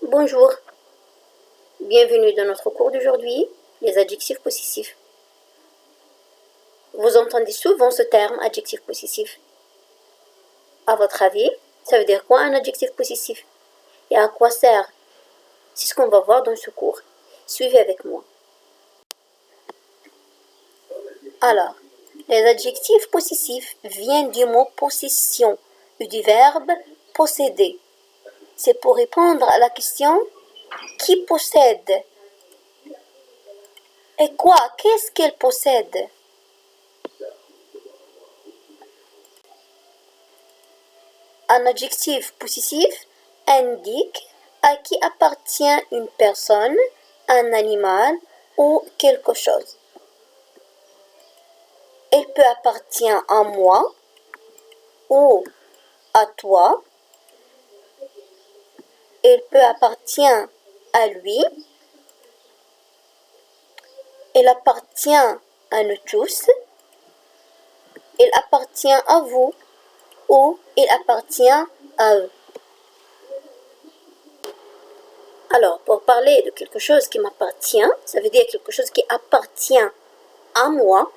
Bonjour, bienvenue dans notre cours d'aujourd'hui, les adjectifs possessifs. Vous entendez souvent ce terme adjectif possessif. À votre avis, ça veut dire quoi un adjectif possessif? Et à quoi sert? C'est ce qu'on va voir dans ce cours. Suivez avec moi. Alors, les adjectifs possessifs viennent du mot possession ou du verbe posséder. C'est pour répondre à la question qui possède? Et quoi? Qu'est-ce qu'elle possède? Un adjectif possessif indique à qui appartient une personne, un animal ou quelque chose. Il peut appartenir à moi ou à toi. Il peut appartenir à lui. Il appartient à nous tous. Il appartient à vous ou il appartient à eux. Alors, pour parler de quelque chose qui m'appartient, ça veut dire quelque chose qui appartient à moi,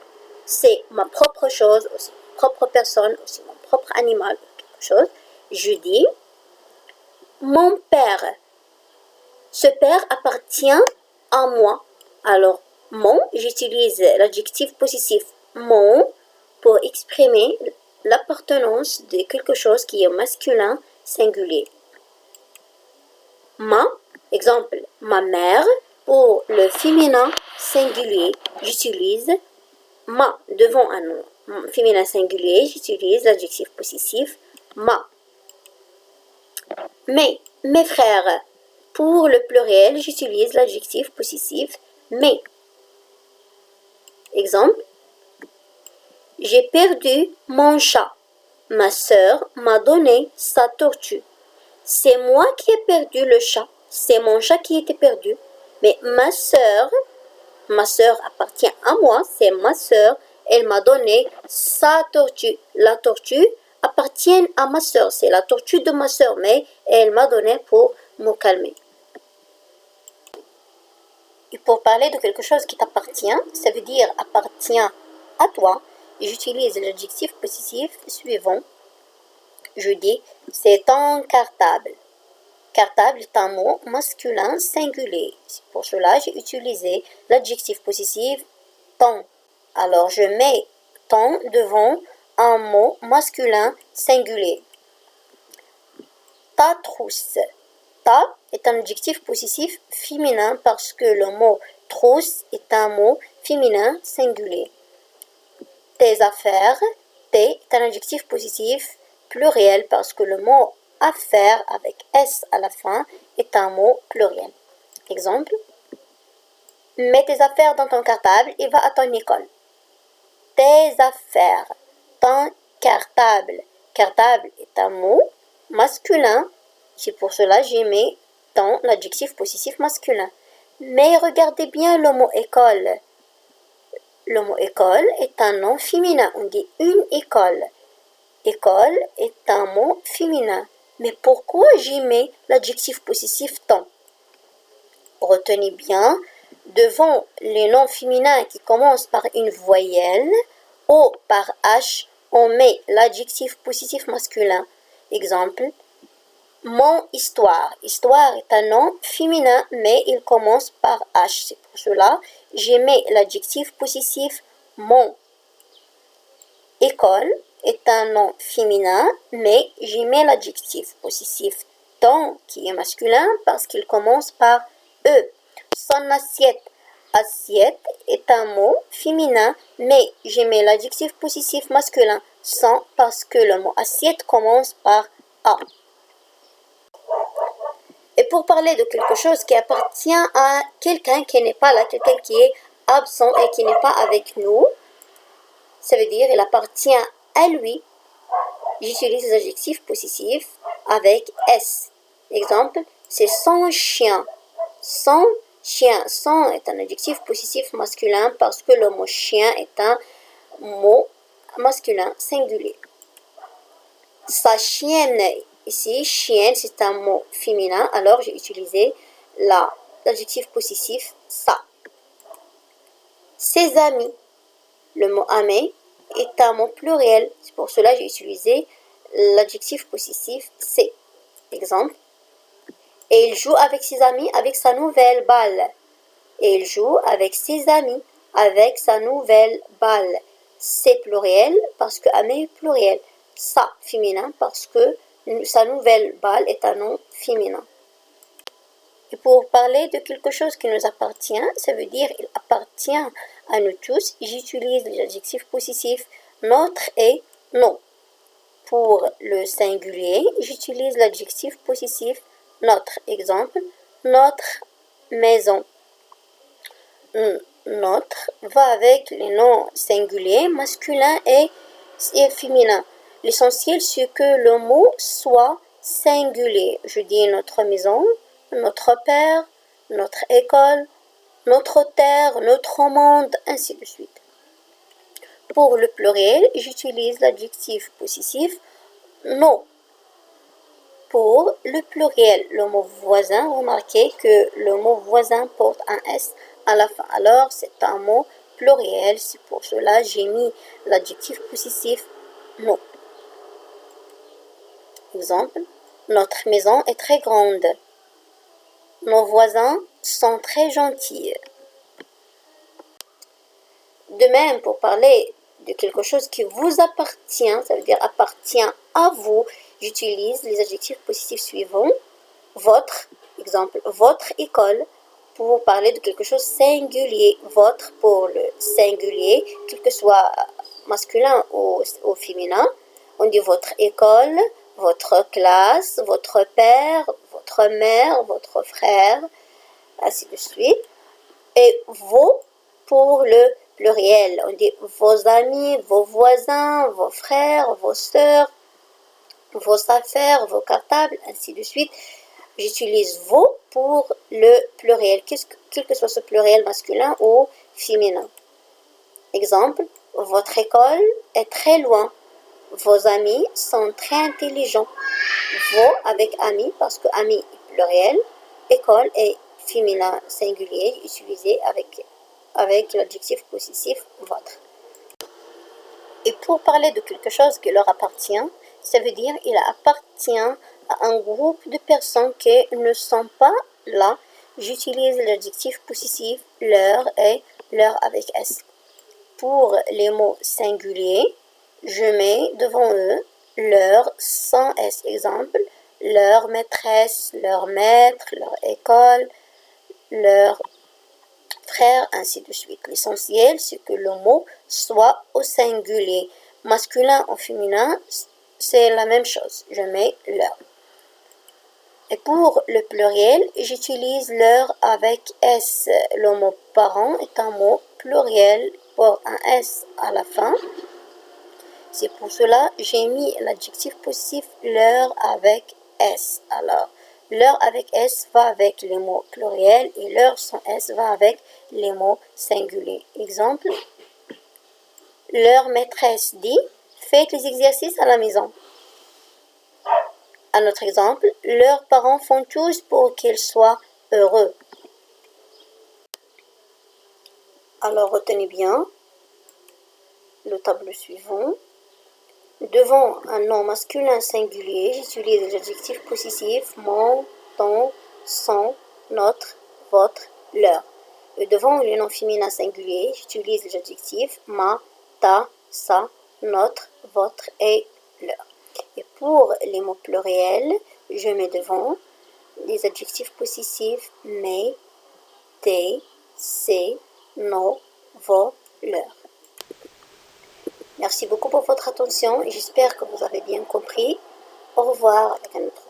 c'est ma propre chose, aussi ma propre personne, aussi mon propre animal, quelque chose. Je dis, mon père. Ce père appartient à moi. Alors, mon, j'utilise l'adjectif possessif mon pour exprimer l'appartenance de quelque chose qui est masculin singulier. Ma, exemple, ma mère, pour le féminin singulier, j'utilise ma. Devant un nom féminin singulier, j'utilise l'adjectif possessif ma. Mes frères, pour le pluriel, j'utilise l'adjectif possessif mes. Exemple, j'ai perdu mon chat. Ma sœur m'a donné sa tortue. C'est moi qui ai perdu le chat. C'est mon chat qui était perdu. Mais ma sœur appartient à moi. C'est ma sœur. Elle m'a donné sa tortue. La tortue appartient à ma sœur. C'est la tortue de ma sœur, mais elle m'a donné pour me calmer. Et pour parler de quelque chose qui t'appartient, ça veut dire appartient à toi. J'utilise l'adjectif possessif suivant. Je dis, c'est ton cartable. Cartable est un mot masculin singulier. Pour cela, j'ai utilisé l'adjectif possessif ton. Alors, je mets ton devant un mot masculin singulier. Ta trousse. Ta est un adjectif possessif féminin parce que le mot trousse est un mot féminin singulier. Tes affaires. Tes est un adjectif possessif pluriel parce que le mot affaire avec S à la fin est un mot pluriel. Exemple, mets tes affaires dans ton cartable et va à ton école. Tes affaires, ton cartable. Cartable est un mot masculin. C'est pour cela que j'ai mis dans l'adjectif possessif masculin. Mais regardez bien le mot école. Le mot école est un nom féminin. On dit une école. École est un mot féminin. Mais pourquoi j'y mets l'adjectif possessif ton? Retenez bien, devant les noms féminins qui commencent par une voyelle ou par H, on met l'adjectif possessif masculin. Exemple, mon histoire. Histoire est un nom féminin, mais il commence par H. C'est pour cela que j'ai mis l'adjectif possessif mon. École est un nom féminin, mais j'y mets l'adjectif possessif ton qui est masculin parce qu'il commence par E. Son assiette. Assiette est un mot féminin, mais j'y mets l'adjectif possessif masculin son parce que le mot assiette commence par A. Et pour parler de quelque chose qui appartient à quelqu'un qui n'est pas là, quelqu'un qui est absent et qui n'est pas avec nous, ça veut dire il appartient à lui. J'utilise les adjectifs possessifs avec S. Exemple, c'est son chien. Son chien. Son est un adjectif possessif masculin parce que le mot chien est un mot masculin singulier. Sa chienne. ici, chienne, c'est un mot féminin, alors j'ai utilisé l'adjectif possessif ça. Ses amis, le mot ami est un mot pluriel, c'est pour cela que j'ai utilisé l'adjectif possessif c'est. Exemple, et il joue avec ses amis avec sa nouvelle balle. Et il joue avec ses amis avec sa nouvelle balle. C'est pluriel parce que ami est pluriel. Ça, féminin, parce que sa nouvelle balle est un nom féminin. Et pour parler de quelque chose qui nous appartient, ça veut dire il appartient à nous tous. J'utilise les adjectifs possessifs notre et nos. Pour le singulier, j'utilise l'adjectif possessif notre. Exemple, notre maison. Notre va avec les noms singuliers, masculins et féminins. L'essentiel, c'est que le mot soit singulier. Je dis notre maison, notre père, notre école, notre terre, notre monde, ainsi de suite. Pour le pluriel, j'utilise l'adjectif possessif nos. Pour le pluriel, le mot voisin, remarquez que le mot voisin porte un S à la fin. Alors, c'est un mot pluriel, c'est pour cela que j'ai mis l'adjectif possessif nos. Exemple, notre maison est très grande. Nos voisins sont très gentils. De même, pour parler de quelque chose qui vous appartient, ça veut dire appartient à vous, j'utilise les adjectifs possessifs suivants. Votre, exemple, votre école, pour parler de quelque chose singulier. Votre pour le singulier, quel que soit masculin ou féminin. On dit votre école, votre classe, votre père, votre mère, votre frère, ainsi de suite. Et vos pour le pluriel. On dit vos amis, vos voisins, vos frères, vos sœurs, vos affaires, vos cartables, ainsi de suite. J'utilise vos pour le pluriel, quel que soit ce pluriel masculin ou féminin. Exemple, votre école est très loin. Vos amis sont très intelligents. Vos avec amis, parce que amis est pluriel, école est féminin singulier utilisé avec l'adjectif possessif votre. Et pour parler de quelque chose qui leur appartient, ça veut dire il appartient à un groupe de personnes qui ne sont pas là. J'utilise l'adjectif possessif leur et leur avec S. Pour les mots singuliers, je mets devant eux leur sans S. Exemple, leur maîtresse, leur maître, leur école, leur frère, ainsi de suite. L'essentiel, c'est que le mot soit au singulier. Masculin ou féminin, c'est la même chose. Je mets leur. Et pour le pluriel, j'utilise leur avec S. Le mot parent est un mot pluriel pour un S à la fin. C'est pour cela que j'ai mis l'adjectif possessif leur avec S. Alors, leur avec S va avec les mots pluriels et leur sans S va avec les mots singuliers. Exemple, leur maîtresse dit « Faites les exercices à la maison ». Un autre exemple, leurs parents font tout pour qu'ils soient heureux. Alors retenez bien le tableau suivant. Devant un nom masculin singulier, j'utilise les adjectifs possessifs mon, ton, son, notre, votre, leur. Et devant le nom féminin singulier, j'utilise les adjectifs ma, ta, sa, notre, votre et leur. Et pour les mots pluriels, je mets devant les adjectifs possessifs mes, tes, ses, nos, vos, leurs. Merci beaucoup pour votre attention et j'espère que vous avez bien compris. Au revoir avec un autre.